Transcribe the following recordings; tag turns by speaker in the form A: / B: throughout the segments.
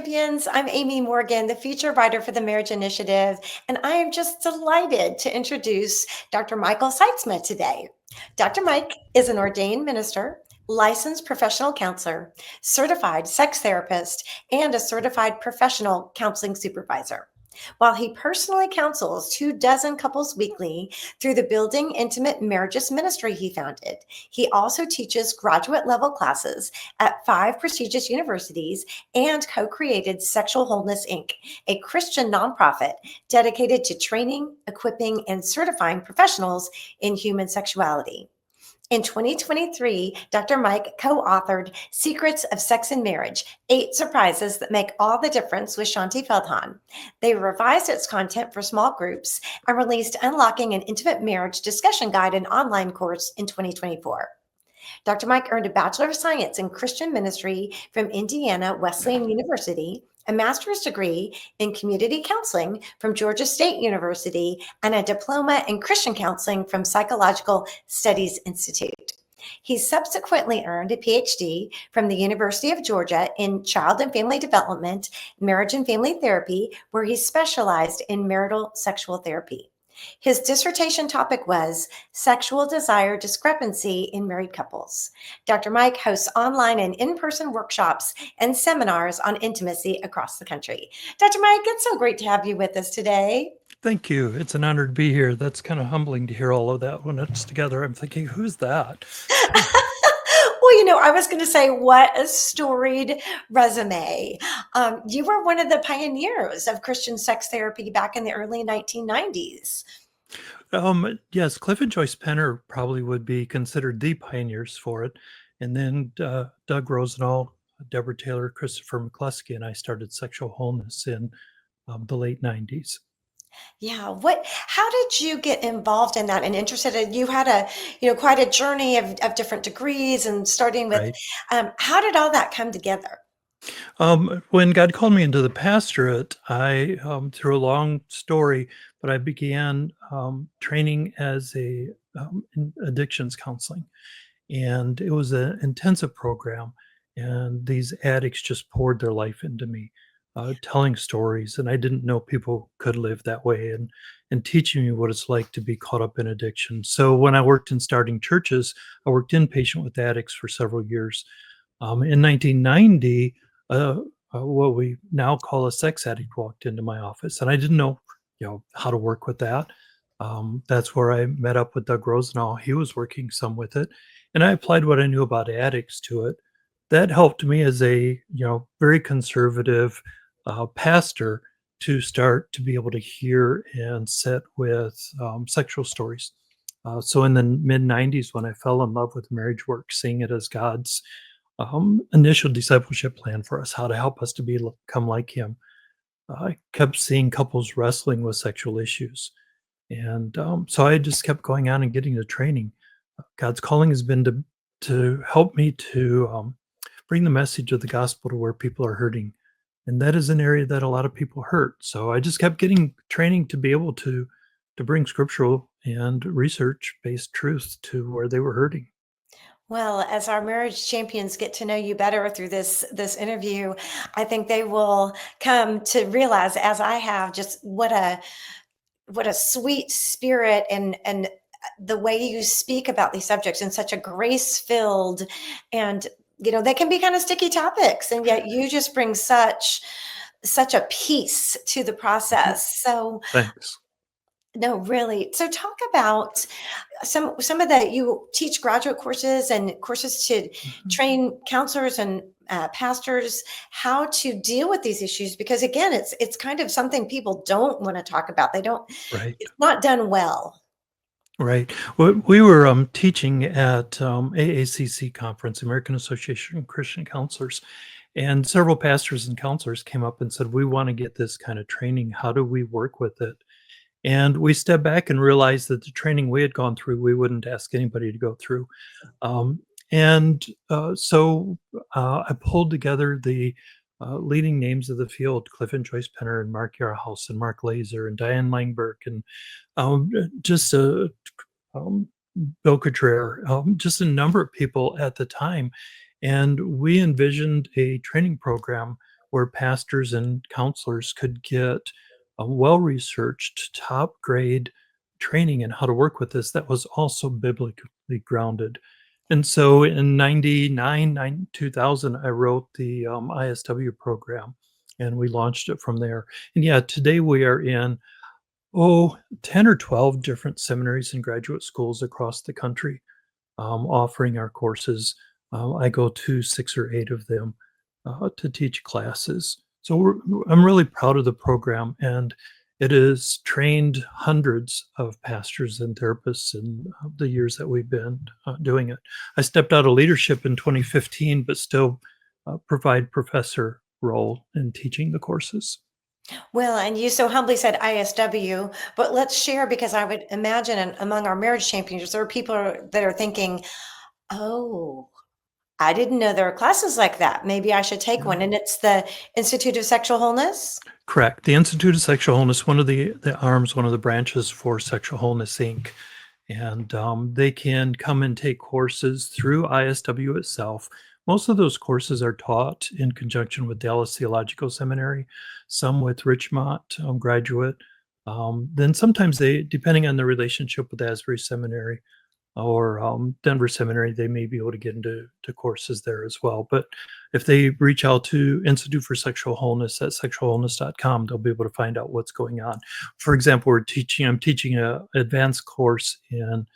A: Champions. I'm Amy Morgan, the feature writer for the Marriage Initiative, and I am just delighted to introduce Dr. Michael Sytsma today. Dr. Mike is an ordained minister, licensed professional counselor, certified sex therapist, and a certified professional counseling supervisor. While he personally counsels 24 couples weekly through the Building Intimate Marriages ministry he founded, he also teaches graduate level classes at 5 prestigious universities and co-created Sexual Wholeness Inc., a Christian nonprofit dedicated to training, equipping, and certifying professionals in human sexuality. In 2023, Dr. Mike co-authored Secrets of Sex and Marriage, 8 Surprises That Make All the Difference with Shanti Feldhahn. They revised its content for small groups and released Unlocking an Intimate Marriage Discussion Guide, an online course in 2024. Dr. Mike earned a Bachelor of Science in Christian Ministry from Indiana Wesleyan University, a master's degree in community counseling from Georgia State University, and a diploma in Christian counseling from Psychological Studies Institute. He subsequently earned a PhD from the University of Georgia in Child and Family Development, Marriage and Family Therapy, where he specialized in marital sexual therapy. His dissertation topic was Sexual Desire Discrepancy in Married Couples. Dr. Mike hosts online and in-person workshops and seminars on intimacy across the country. Dr. Mike, it's so great to have you with us today.
B: Thank you. It's an honor to be here. That's kind of humbling to hear all of that when it's together. I'm thinking, who's that?
A: Well, I was going to say, what a storied resume. You were one of the pioneers of Christian sex therapy back in the early 1990s.
B: Yes, Cliff and Joyce Penner probably would be considered the pioneers for it. And then Doug Rosenau, Deborah Taylor, Christopher McCluskey, and I started Sexual Wholeness in the late 90s.
A: Yeah. How did you get involved in that and interested in, you had quite a journey of different degrees and starting with,
B: Right.
A: how did all that come together?
B: When God called me into the pastorate, I, through a long story, but I began training as in addictions counseling. And it was an intensive program. And these addicts just poured their life into me, telling stories. And I didn't know people could live that way and teaching me what it's like to be caught up in addiction. So when I worked in starting churches, I worked inpatient with addicts for several years. In 1990, what we now call a sex addict walked into my office, and I didn't know, how to work with that. That's where I met up with Doug Rosenau. He was working some with it, and I applied what I knew about addicts to it. That helped me as a very conservative pastor to start to be able to hear and sit with sexual stories. So in the mid 90s, when I fell in love with marriage work, seeing it as God's initial discipleship plan for us, how to help us to become like him. I kept seeing couples wrestling with sexual issues. And so I just kept going on and getting the training. God's calling has been to help me to bring the message of the gospel to where people are hurting. And that is an area that a lot of people hurt. So I just kept getting training to be able to bring scriptural and research-based truth to where they were hurting.
A: Well, as our marriage champions get to know you better through this interview, I think they will come to realize, as I have, just what a sweet spirit and the way you speak about these subjects in such a grace-filled, and they can be kind of sticky topics, and yet you just bring such a peace to the process. So
B: Thanks.
A: no, really. So talk about some of the, you teach graduate courses and courses to train counselors and pastors how to deal with these issues, because again, it's kind of something people don't want to talk about.
B: Right.
A: It's not done well.
B: Right. Well, we were teaching at AACC conference, American Association of Christian Counselors, and several pastors and counselors came up and said, "We want to get this kind of training. How do we work with it?" And we stepped back and realized that the training we had gone through, we wouldn't ask anybody to go through. So I pulled together the leading names of the field: Cliff and Joyce Penner and Mark Yarhouse and Mark Laser and Diane Langberg and just Bill Cottrell, just a number of people at the time. And we envisioned a training program where pastors and counselors could get a well-researched, top-grade training in how to work with this that was also biblically grounded. And so in 2000, I wrote the ISW program, and we launched it from there. And yeah, today we are in, 10 or 12 different seminaries and graduate schools across the country, offering our courses. I go to 6 or 8 of them, to teach classes. So I'm really proud of the program, and it has trained hundreds of pastors and therapists in the years that we've been doing it. I stepped out of leadership in 2015, but still provide professor role in teaching the courses.
A: Well, and you so humbly said ISW, but let's share because I would imagine among our marriage champions, there are people that are thinking, oh, I didn't know there were classes like that. Maybe I should take
B: Yeah.
A: one. And it's the Institute of Sexual Wholeness.
B: Correct. The Institute of Sexual Wholeness, one of the arms, one of the branches for Sexual Wholeness Inc. And they can come and take courses through ISW itself. Most of those courses are taught in conjunction with Dallas Theological Seminary, some with Richmont graduate. Then sometimes they, depending on the relationship with Asbury Seminary, or Denver Seminary, they may be able to get into courses there as well. But if they reach out to Institute for Sexual Wholeness at sexualwholeness.com, they'll be able to find out what's going on. For example, I'm teaching a advanced course in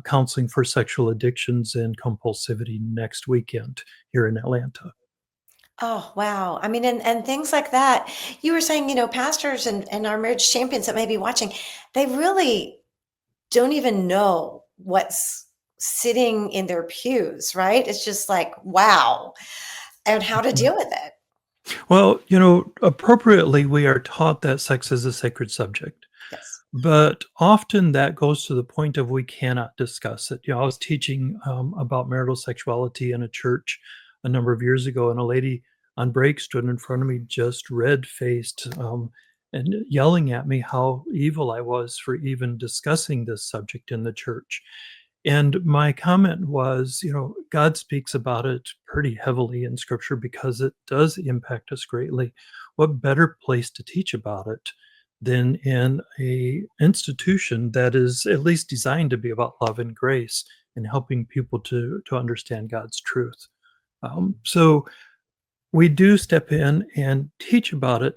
B: counseling for sexual addictions and compulsivity next weekend here in Atlanta.
A: Oh, wow. I mean, and things like that. You were saying, pastors and our marriage champions that may be watching, they really don't even know what's sitting in their pews, right? It's just like, wow, and how to deal with it.
B: Well, appropriately, we are taught that sex is a sacred subject.
A: Yes.
B: But often that goes to the point of we cannot discuss it. I was teaching about marital sexuality in a church a number of years ago, and a lady on break stood in front of me, just red faced, and yelling at me how evil I was for even discussing this subject in the church. And my comment was, God speaks about it pretty heavily in scripture because it does impact us greatly. What better place to teach about it than in a institution that is at least designed to be about love and grace and helping people to understand God's truth. So we do step in and teach about it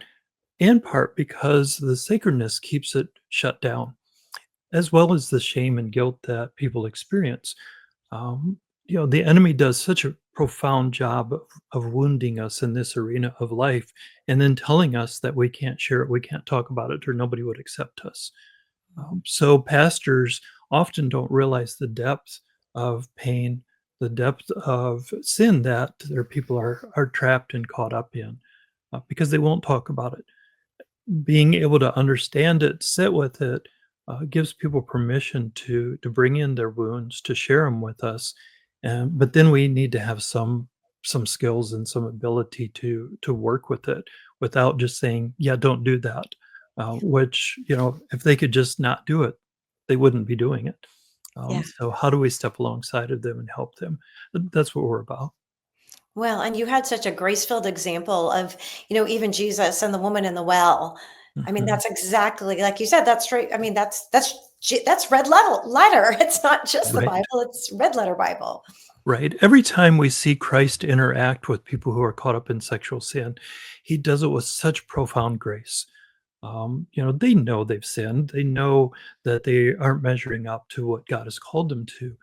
B: in part because the sacredness keeps it shut down, as well as the shame and guilt that people experience. The enemy does such a profound job of wounding us in this arena of life and then telling us that we can't share it, we can't talk about it, or nobody would accept us. So pastors often don't realize the depth of pain, the depth of sin that their people are trapped and caught up in because they won't talk about it. Being able to understand it, sit with it, gives people permission to bring in their wounds, to share them with us, and but then we need to have some skills and some ability to work with it without just saying, "Yeah, don't do that." Which, if they could just not do it, they wouldn't be doing it.
A: Yeah.
B: So how do we step alongside of them and help them? That's what we're about.
A: Well, and you had such a grace-filled example of, even Jesus and the woman in the well. I mean,
B: Mhm.
A: that's exactly like you said, that's straight. I mean, that's red letter. It's not just the
B: Right.
A: Bible, it's red letter Bible.
B: Right. Every time we see Christ interact with people who are caught up in sexual sin, he does it with such profound grace. They know they've sinned. They know that they aren't measuring up to what God has called them to.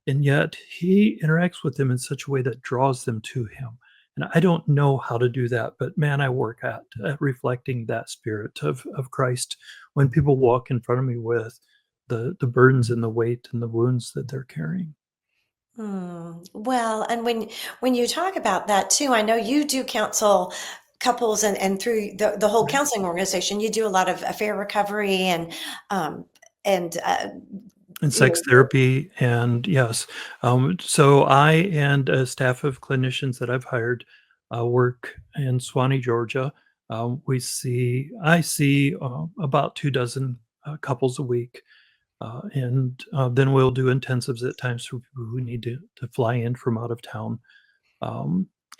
B: And yet he interacts with them in such a way that draws them to him. And I don't know how to do that, but man, I work at reflecting that spirit of Christ when people walk in front of me with the burdens and the weight and the wounds that they're carrying.
A: Well, and when you talk about that too, I know you do counsel couples and through the whole
B: Right.
A: counseling organization, you do a lot of affair recovery um and
B: And
A: you
B: sex
A: know,
B: therapy, and yes. So I and a staff of clinicians that I've hired work in Swanee, Georgia. I see about 2 dozen couples a week, and then we'll do intensives at times for people who need to fly in from out of town.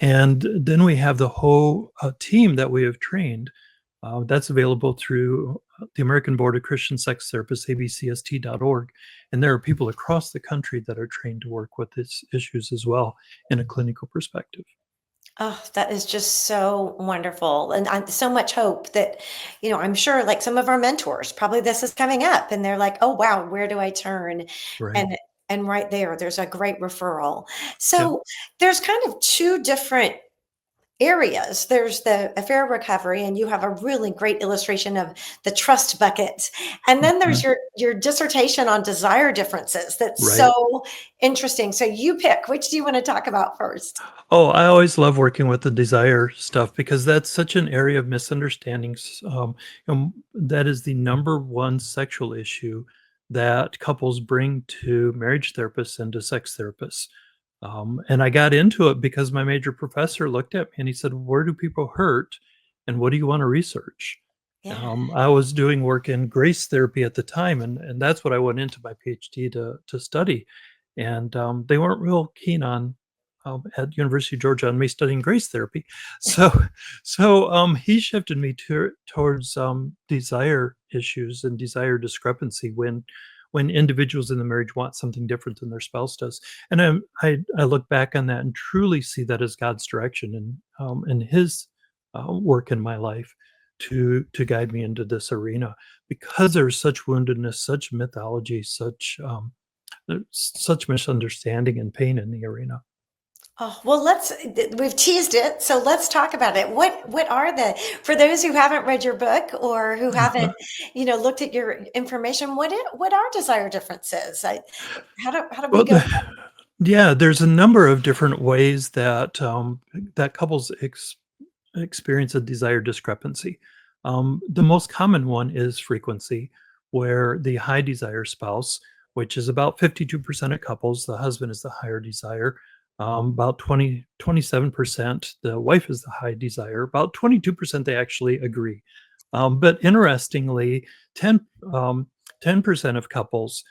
B: And then we have the whole team that we have trained. That's available through the American Board of Christian Sex Therapists, abcst.org. And there are people across the country that are trained to work with these issues as well in a clinical perspective.
A: Oh, that is just so wonderful, and so much hope that, I'm sure like some of our mentors, probably this is coming up, and they're like, "Oh wow, where do I turn?"
B: Right.
A: And right there's a great referral.
B: Yeah.
A: So there's kind of two different areas. There's the affair recovery, and you have a really great illustration of the trust bucket. And then there's
B: Mhm.
A: your dissertation on desire differences. That's
B: Right.
A: so interesting. So you pick, which do you want to talk about first?
B: Oh, I always love working with the desire stuff because that's such an area of misunderstandings. That is the number one sexual issue that couples bring to marriage therapists and to sex therapists. And I got into it because my major professor looked at me and he said, "Where do people hurt, and what do you want to research?"
A: Yeah.
B: I was doing work in grace therapy at the time, and that's what I went into my PhD to study. And they weren't real keen on at University of Georgia on me studying grace therapy. So, he shifted me towards desire issues and desire discrepancy when individuals in the marriage want something different than their spouse does. And I look back on that and truly see that as God's direction and His work in my life to guide me into this arena because there's such woundedness, such mythology, there's such misunderstanding and pain in the arena.
A: Oh, well, we've teased it, so let's talk about it. What are for those who haven't read your book or who haven't,
B: Uh-huh.
A: looked at your information, what are desire differences? How do we
B: Well,
A: go?
B: yeah, there's a number of different ways that couples experience a desire discrepancy. The most common one is frequency, where the high desire spouse, which is about 52% of couples, the husband is the higher desire. About 27%, the wife is the high desire. About 22%, they actually agree. But interestingly, 10, um, 10% of couples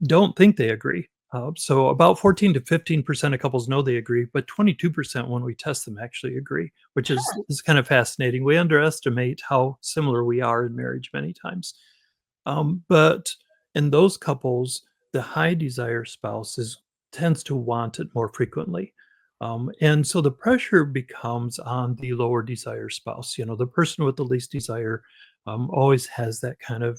B: don't think they agree. So about 14 to 15% of couples know they agree, but 22% when we test them actually agree, which is kind of fascinating. We underestimate how similar we are in marriage many times. But in those couples, the high desire spouse tends to want it more frequently. And so the pressure becomes on the lower desire spouse. The person with the least desire always has that kind of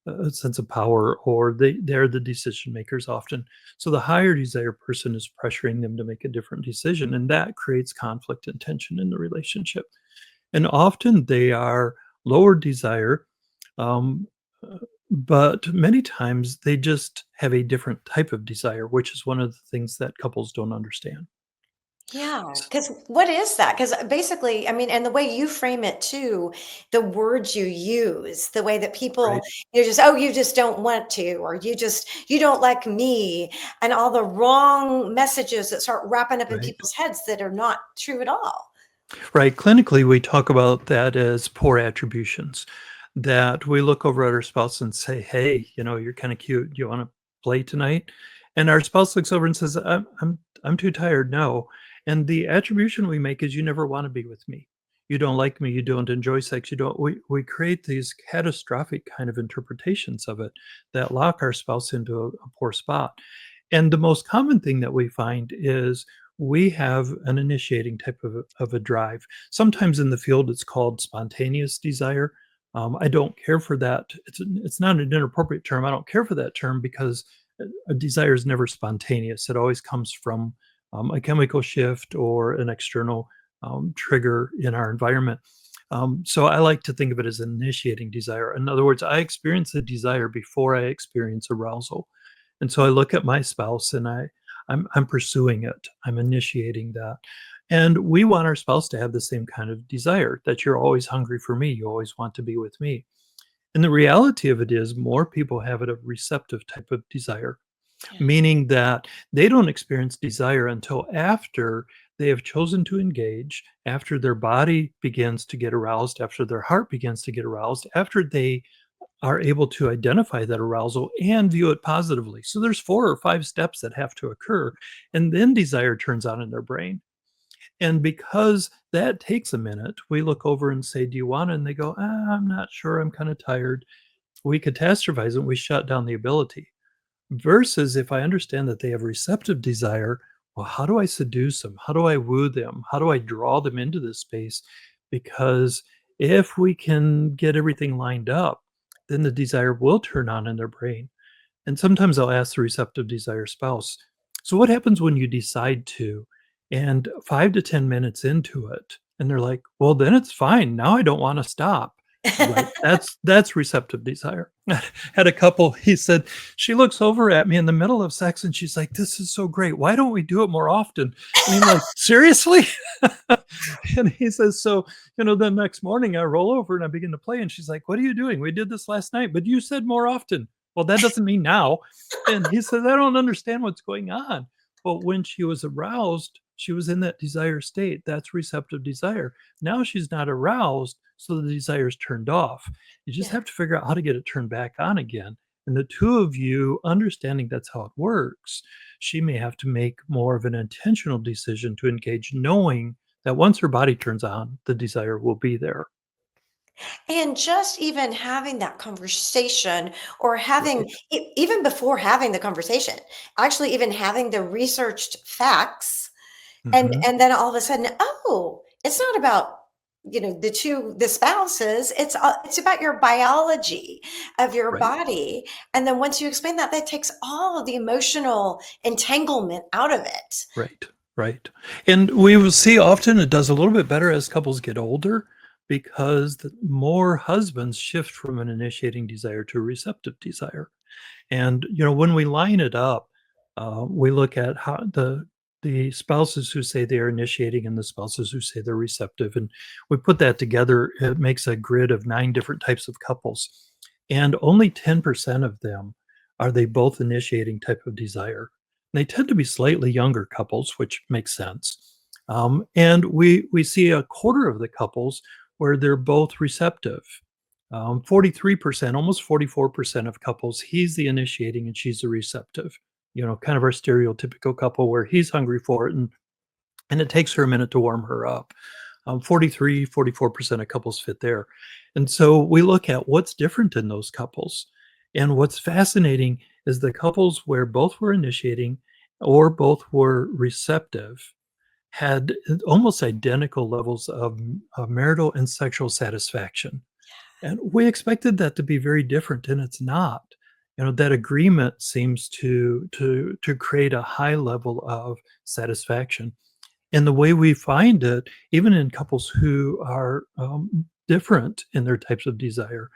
B: a sense of power, or they're the decision makers often. So the higher desire person is pressuring them to make a different decision, and that creates conflict and tension in the relationship. And often they are lower desire, um, uh, but many times they just have a different type of desire, which is one of the things that couples don't understand.
A: Yeah,
B: S-
A: because what is that? Because basically, I mean, and the way you frame it too, the words you use, the way that people,
B: Right,
A: you just don't want to, or you don't like me, and all the wrong messages that start wrapping up in
B: right.
A: people's heads that are not true at all.
B: Right. Clinically, we talk about that as poor attributions. That we look over at our spouse and say, "Hey, you're kind of cute. You want to play tonight?" And our spouse looks over and says, I'm too tired. No." And the attribution we make is, "You never want to be with me. You don't like me. You don't enjoy sex. You don't." We create these catastrophic kind of interpretations of it that lock our spouse into a poor spot. And the most common thing that we find is we have an initiating type of a drive. Sometimes in the field, it's called spontaneous desire. I don't care for that. It's not an inappropriate term. I don't care for that term because a desire is never spontaneous. It always comes from a chemical shift or an external trigger in our environment. So I like to think of it as an initiating desire. In other words, I experience a desire before I experience arousal. And so I look at my spouse and I'm pursuing it. I'm initiating that. And we want our spouse to have the same kind of desire, that you're always hungry for me, you always want to be with me. And the reality of it is more people have a receptive type of desire,
A: Yeah.
B: meaning that they don't experience desire until after they have chosen to engage, after their body begins to get aroused, after their heart begins to get aroused, after they are able to identify that arousal and view it positively. So there's 4 or 5 steps that have to occur, and then desire turns on in their brain. And because that takes a minute, we look over and say, "Do you want it?" And they go, I'm not sure. I'm kind of tired. We catastrophize and we shut down the ability. Versus if I understand that they have receptive desire, well, how do I seduce them? How do I woo them? How do I draw them into this space? Because if we can get everything lined up, then the desire will turn on in their brain. And sometimes I'll ask the receptive desire spouse, so what happens when you decide to? And 5 to 10 minutes into it, and they're like, well, then it's fine. Now I don't want to stop. Right. That's receptive desire. Had a couple, he said, she looks over at me in the middle of sex and she's like, this is so great. Why don't we do it more often? And I'm like, seriously? And he says, so, the next morning I roll over and I begin to play. And she's like, what are you doing? We did this last night, but you said more often. Well, that doesn't mean now. And he says, I don't understand what's going on. But when she was aroused, she was in that desire state. That's receptive desire. Now she's not aroused, so the desire is turned off. You just
A: Yeah.
B: have to figure out how to get it turned back on again. And the two of you understanding that's how it works, she may have to make more of an intentional decision to engage, knowing that once her body turns on, the desire will be there.
A: And just even having that conversation or having
B: Right.
A: even before having the conversation, actually even having the researched facts and
B: Hmm.
A: and then all of a sudden, oh, it's not about, the spouses, it's about your biology of your
B: Right.
A: body. And then once you explain that, that takes all of the emotional entanglement out of it.
B: Right, right. And we will see often it does a little bit better as couples get older because the more husbands shift from an initiating desire to a receptive desire. And when we line it up, we look at how the spouses who say they are initiating and the spouses who say they're receptive, and we put that together. It makes a grid of 9 different types of couples, and only 10% of them are they both initiating type of desire. They tend to be slightly younger couples, which makes sense. And we see a quarter of the couples where they're both receptive. 43%, almost 44% of couples, he's the initiating and she's the receptive. Kind of our stereotypical couple where he's hungry for it and it takes her a minute to warm her up. 43, 44% of couples fit there. And so we look at what's different in those couples. And what's fascinating is the couples where both were initiating or both were receptive had almost identical levels of marital and sexual satisfaction. And we expected that to be very different, and it's not. That agreement seems to create a high level of satisfaction. And the way we find it, even in couples who are different in their types of desire,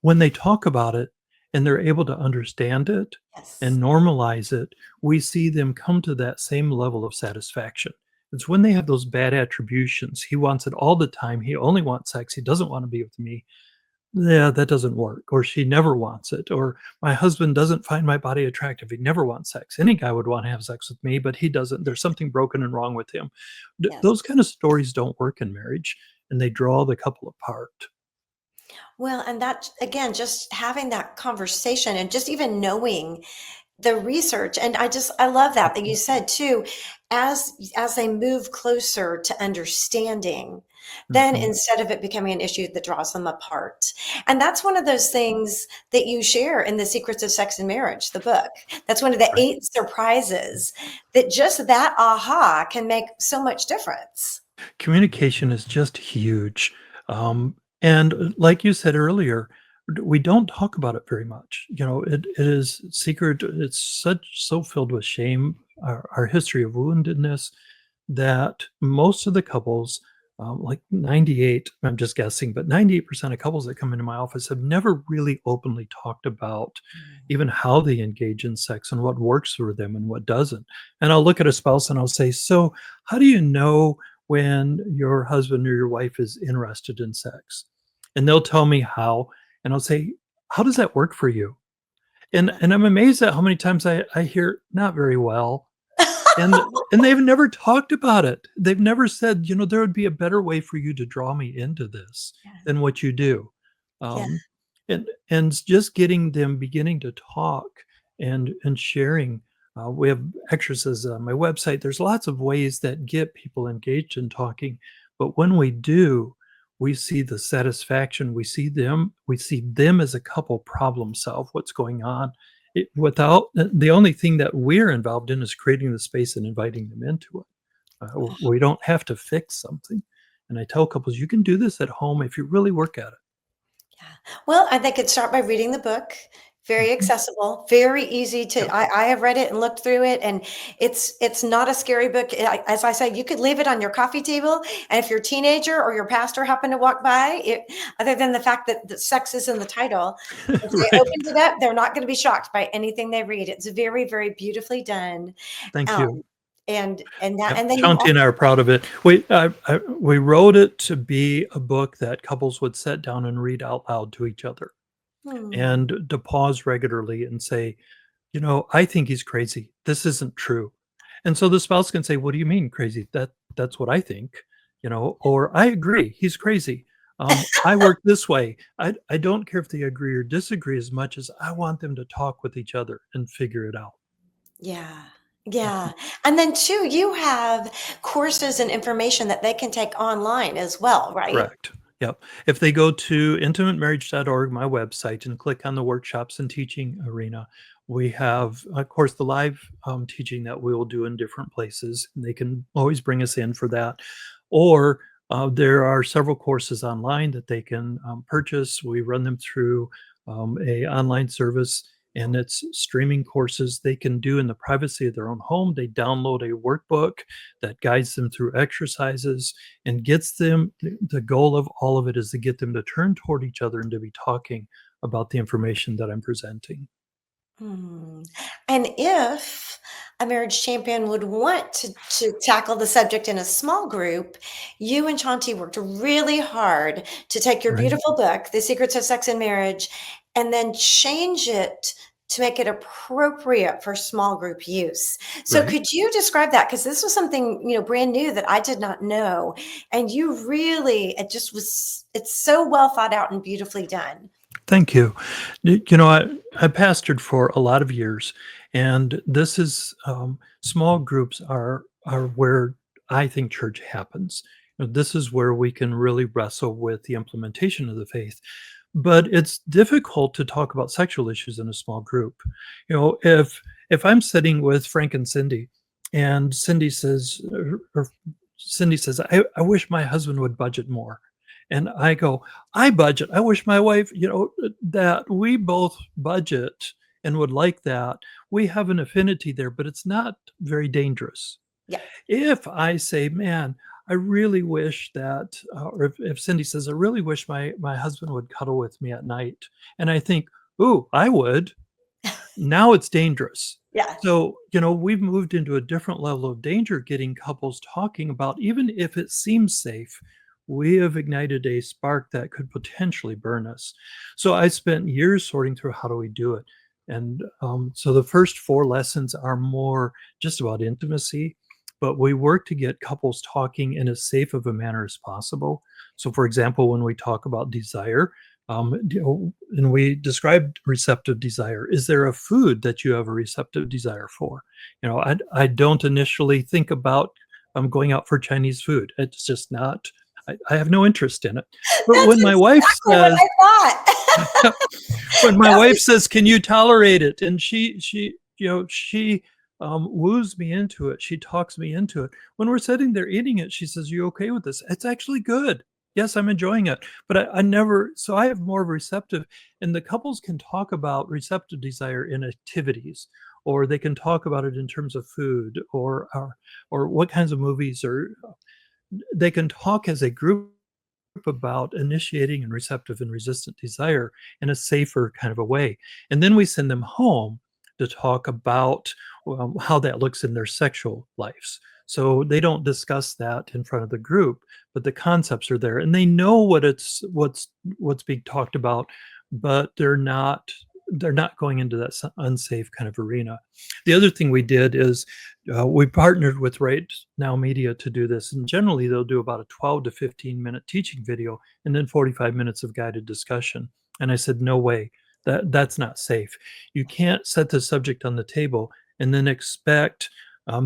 B: when they talk about it and they're able to understand it
A: Yes.
B: and normalize it, we see them come to that same level of satisfaction. It's when they have those bad attributions. He wants it all the time. He only wants sex. He doesn't want to be with me. Yeah, that doesn't work. Or she never wants it. Or my husband doesn't find my body attractive. He never wants sex. Any guy would want to have sex with me, but he doesn't. There's something broken and wrong with him.
A: Yes.
B: Those kind of stories don't work in marriage, and they draw the couple apart.
A: Well, and that again, just having that conversation and just even knowing the research, and I love that you said too, as they move closer to understanding, then
B: Mhm.
A: instead of it becoming an issue that draws them apart. And that's one of those things that you share in The Secrets of Sex and Marriage, the book. That's one of the
B: Right.
A: 8 surprises that just that aha can make so much difference.
B: Communication is just huge. And like you said earlier, we don't talk about it very much. It is secret. It's so filled with shame, our history of woundedness, that most of the couples, like 98, I'm just guessing, but 98% of couples that come into my office have never really openly talked about even how they engage in sex and what works for them and what doesn't. And I'll look at a spouse and I'll say, so how do you know when your husband or your wife is interested in sex? And they'll tell me how. And I'll say, how does that work for you? And I'm amazed at how many times I hear not very well, and they've never talked about it. They've never said, "There would be a better way for you to draw me into this than what you do."
A: Yeah.
B: Um, and just getting them beginning to talk and sharing. We have exercises on my website. There's lots of ways that get people engaged in talking. But when we do, we see the satisfaction. We see them as a couple problem solve what's going on. Without the only thing that we're involved in is creating the space and inviting them into it. We don't have to fix something. And I tell couples, you can do this at home if you really work at it.
A: Yeah. Well, they could start by reading the book. Very
B: Mhm.
A: accessible, very easy to.
B: Yep.
A: I have read it and looked through it, and it's not a scary book. As I said, you could leave it on your coffee table, and if your teenager or your pastor happen to walk by, other than the fact that the sex is in the title, if they
B: Right.
A: opened it up, they're not going to be shocked by anything they read. It's very, very beautifully done,
B: Thank
A: um,
B: you.
A: and
B: Yep,
A: and then you
B: Shanti
A: also.
B: and I are proud of it. We wrote it to be a book that couples would sit down and read out loud to each other,
A: Hmm,
B: and to pause regularly and say, "I think he's crazy. This isn't true." And so the spouse can say, "What do you mean crazy? That's what I think," or "I agree, he's crazy. I work this way." I don't care if they agree or disagree as much as I want them to talk with each other and figure it out.
A: yeah. Yeah. And then too, you have courses and information that they can take online as well, right?
B: Correct. Yep. If they go to intimatemarriage.org, my website, and click on the workshops and teaching arena, we have, of course, the live teaching that we will do in different places. And they can always bring us in for that. Or there are several courses online that they can purchase. We run them through a online service, and it's streaming courses they can do in the privacy of their own home. They download a workbook that guides them through exercises and gets them. The goal of all of it is to get them to turn toward each other and to be talking about the information that I'm presenting.
A: Hmm. And if a marriage champion would want to tackle the subject in a small group, you and Chanti worked really hard to take your
B: Right.
A: beautiful book, The Secrets of Sex and Marriage, and then change it to make it appropriate for small group use. So
B: Right.
A: could you describe that? Because this was something, brand new that I did not know. And you really, it's so well thought out and beautifully done.
B: Thank you. I pastored for a lot of years, and this is small groups are where I think church happens. This is where we can really wrestle with the implementation of the faith. But it's difficult to talk about sexual issues in a small group. If I'm sitting with Frank and Cindy, and Cindy says, I wish my husband would budget more. And I go, I budget. I wish my wife, that we both budget and would like that. We have an affinity there, but it's not very dangerous.
A: Yeah.
B: If I say, man, I really wish that, or if Cindy says, I really wish my husband would cuddle with me at night, and I think, ooh, I would, now it's dangerous.
A: Yes.
B: So, we've moved into a different level of danger getting couples talking about, even if it seems safe, we have ignited a spark that could potentially burn us. So I spent years sorting through how do we do it. And so the first four lessons are more just about intimacy, but we work to get couples talking in as safe of a manner as possible. So, for example, when we talk about desire, and we described receptive desire. Is there a food that you have a receptive desire for? I don't initially think about going out for Chinese food. It's just not. I have no interest in it. But
A: That's
B: when my wife
A: exactly what
B: says,
A: I thought.
B: when my
A: That
B: wife
A: was
B: says, "Can you tolerate it?" and she woos me into it. She talks me into it. When we're sitting there eating it, she says, "You okay with this?" It's actually good. Yes, I'm enjoying it. But I never. So I have more of a receptive, and the couples can talk about receptive desire in activities, or they can talk about it in terms of food, or what kinds of movies, or they can talk as a group about initiating and receptive and resistant desire in a safer kind of a way. And then we send them home to talk about how that looks in their sexual lives. So they don't discuss that in front of the group, but the concepts are there, and they know what's being talked about, but they're not going into that unsafe kind of arena. The other thing we did is we partnered with Right Now Media to do this, and generally they'll do about a 12 to 15-minute teaching video and then 45 minutes of guided discussion. And I said, no way, that's not safe. You can't set the subject on the table and then expect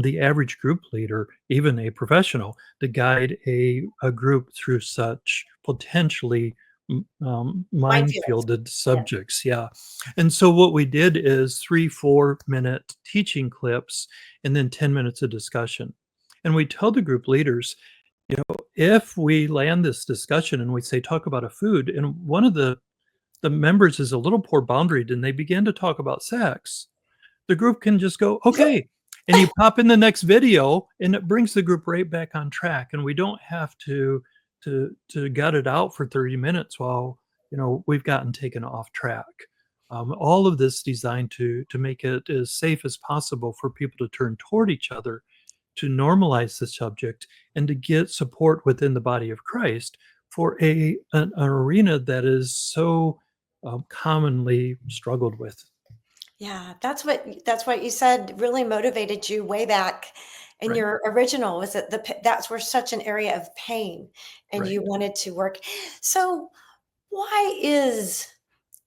B: the average group leader, even a professional, to guide a group through such potentially
A: Minefields.
B: minefielded
A: Yeah.
B: subjects. Yeah. And so what we did is 3 4 minute teaching clips and then 10 minutes of discussion. And we tell the group leaders, if we land this discussion and we say, talk about a food, and one of the members is a little poor boundaried and they begin to talk about sex, the group can just go, okay. And you pop in the next video and it brings the group right back on track. And we don't have to gut it out for 30 minutes while, we've gotten taken off track. All of this designed to make it as safe as possible for people to turn toward each other, to normalize the subject, and to get support within the body of Christ for an arena that is so commonly struggled with.
A: Yeah, that's what you said really motivated you way back in
B: Right,
A: your original, was that that's where such an area of pain, and
B: right.
A: you wanted to work. So why is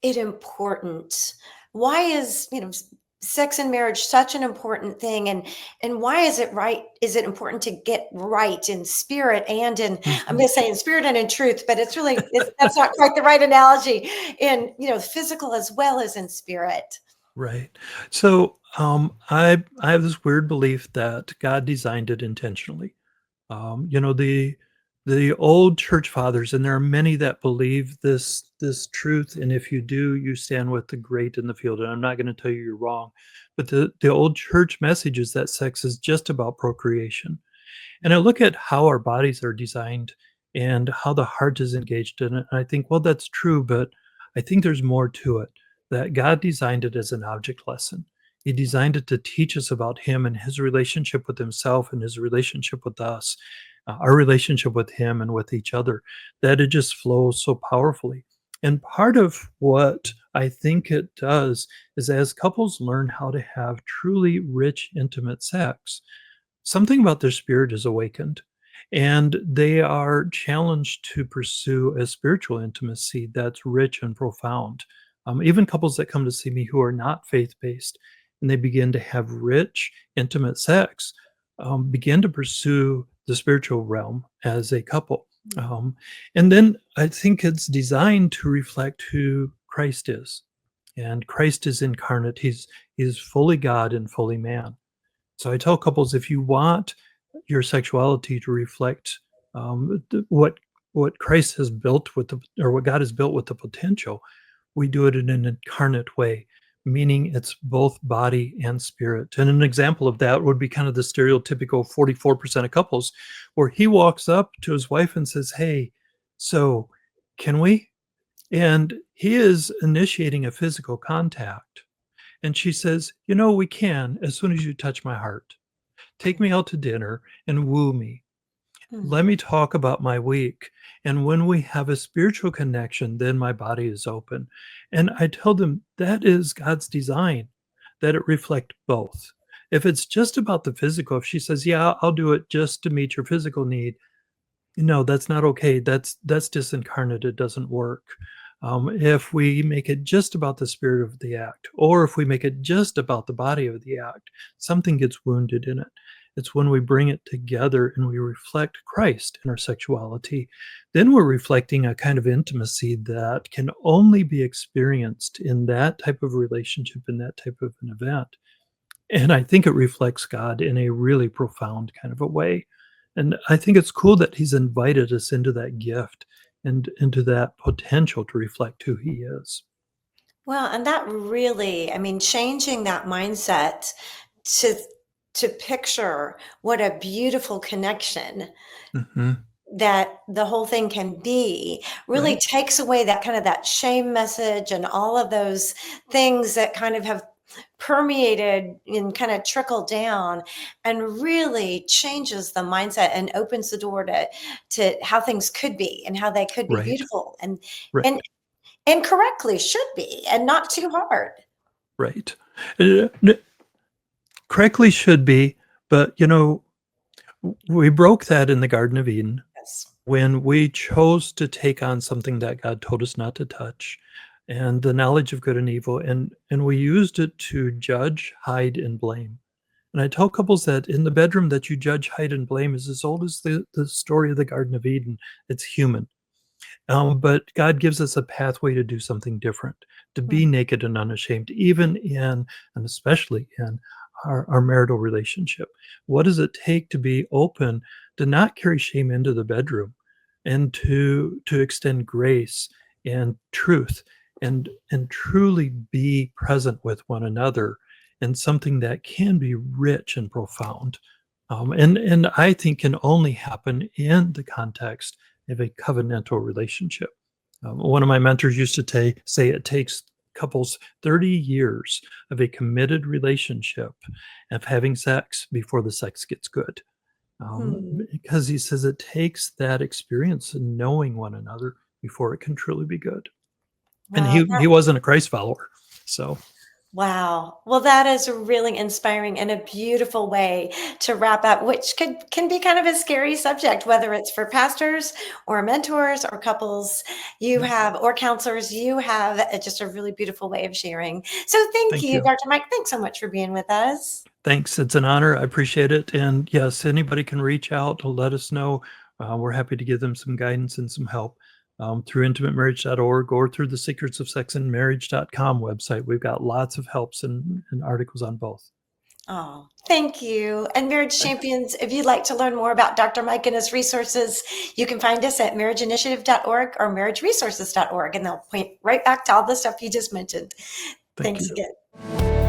A: it important? Why is, sex and marriage such an important thing, and why is it important to get right in spirit and in, I'm
B: Mhm.
A: gonna say in spirit and in truth, but that's not quite the right analogy, in, physical as well as in spirit.
B: Right. So I have this weird belief that God designed it intentionally. The old church fathers, and there are many that believe this truth. And if you do, you stand with the great in the field. And I'm not going to tell you you're wrong, but the old church message is that sex is just about procreation. And I look at how our bodies are designed and how the heart is engaged in it. And I think, well, that's true, but I think there's more to it. That God designed it as an object lesson. He designed it to teach us about Him and His relationship with Himself and His relationship with us, our relationship with Him and with each other, that it just flows so powerfully. And part of what I think it does is as couples learn how to have truly rich, intimate sex, something about their spirit is awakened, and they are challenged to pursue a spiritual intimacy that's rich and profound. Even couples that come to see me who are not faith-based, and they begin to have rich, intimate sex, begin to pursue the spiritual realm as a couple. And then I think it's designed to reflect who Christ is. And Christ is incarnate. He's fully God and fully man. So I tell couples, if you want your sexuality to reflect what Christ has built with or what God has built with the potential, we do it in an incarnate way, meaning it's both body and spirit. And an example of that would be kind of the stereotypical 44% of couples, where he walks up to his wife and says, "Hey, so can we?" And he is initiating a physical contact. And she says, we can as soon as you touch my heart. Take me out to dinner and woo me. Let
A: Mm.
B: me talk about my week. And when we have a spiritual connection, then my body is open. And I tell them that is God's design, that it reflect both. If it's just about the physical, if she says, "Yeah, I'll do it just to meet your physical need," no, that's not okay. That's disincarnate. It doesn't work. If we make it just about the spirit of the act, or if we make it just about the body of the act, something gets wounded in it. It's when we bring it together and we reflect Christ in our sexuality, then we're reflecting a kind of intimacy that can only be experienced in that type of relationship, in that type of an event. And I think it reflects God in a really profound kind of a way. And I think it's cool that he's invited us into that gift and into that potential to reflect who he is.
A: Well, and that really, I mean, changing that mindset to picture what a beautiful connection
B: Mhm.
A: that the whole thing can be, really
B: Right,
A: takes away that kind of that shame message and all of those things that kind of have permeated and kind of trickled down, and really changes the mindset and opens the door to how things could be and how they could be
B: right,
A: beautiful and
B: right,
A: and correctly should be, and not too hard.
B: right. Correctly should be, but we broke that in the Garden of Eden
A: Yes.
B: when we chose to take on something that God told us not to touch. and the knowledge of good and evil, and we used it to judge, hide, and blame. And I tell couples that in the bedroom that you judge, hide, and blame is as old as the story of the Garden of Eden. It's human. But God gives us a pathway to do something different, to be
A: Mhm.
B: naked and unashamed, even in, and especially in our marital relationship. What does it take to be open, to not carry shame into the bedroom, and to extend grace and truth, and truly be present with one another in something that can be rich and profound. And I think can only happen in the context of a covenantal relationship. One of my mentors used to say it takes couples 30 years of a committed relationship of having sex before the sex gets good.
A: Hmm.
B: Because he says it takes that experience in knowing one another before it can truly be good. And
A: Wow,
B: he wasn't a Christ follower. So
A: wow. Well, that is really inspiring and a beautiful way to wrap up, which can be kind of a scary subject, whether it's for pastors or mentors or couples you
B: yeah,
A: have or counselors. You have just a really beautiful way of sharing. So thank
B: thank
A: you,
B: you.
A: Dr. Mike. Thanks so much for being with us.
B: Thanks. It's an honor. I appreciate it. And yes, anybody can reach out to let us know. We're happy to give them some guidance and some help through intimatemarriage.org or through the secrets of sex and marriage.com website. We've got lots of helps and articles on both.
A: Oh, thank you. And Marriage
B: Thanks.
A: Champions, if you'd like to learn more about Dr. Mike and his resources, you can find us at marriageinitiative.org or marriageresources.org, and they'll point right back to all the stuff you just mentioned.
B: Thank
A: Thanks
B: you.
A: again.